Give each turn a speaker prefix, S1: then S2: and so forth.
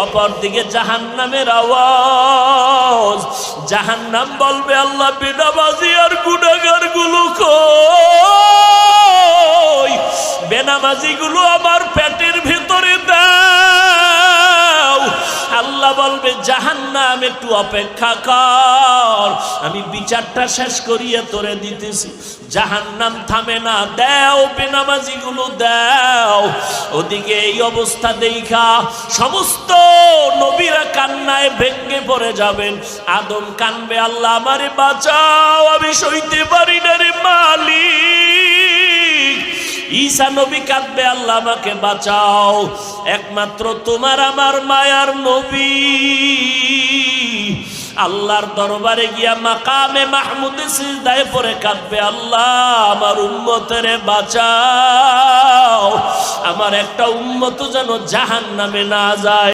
S1: অপরদিকে জাহান্নামের আওয়াজ। জাহান্নাম বলবে আল্লাহ বেনামাজি আর গুনাহগার গুলো কই? বেনামাজি গুলো আমার পেটের ভিতরে দাও। আল্লাহ বলবে জাহান্নাম একটু অপেক্ষা কর, আমি বিচারটা শেষ করিয়ে তোরে দিতেছি। জাহান্নাম থামে না, দাও বেনামাজি গুলো দাও। ওদিকে এই অবস্থা দেখা সমস্ত নবীরা কান্নায় ভেঙে পড়ে যাবেন। আদম কানবে, আল্লাহ আমারে বাঁচাও, আমি সইতে পারি না রে মালিক। ঈসা নবী কাঁদবে, আল্লাহ আমাকে বাঁচাও। একমাত্র তোমার আমার মায়ার নবী আল্লাহর দরবারে গিয়া মাকামে মাহমুদে সিজদায় পড়ে কাঁদবে, আল্লাহ আমার উম্মতেরে বাঁচাও, আমার একটা উম্মত যেন জাহান্নামে না যায়।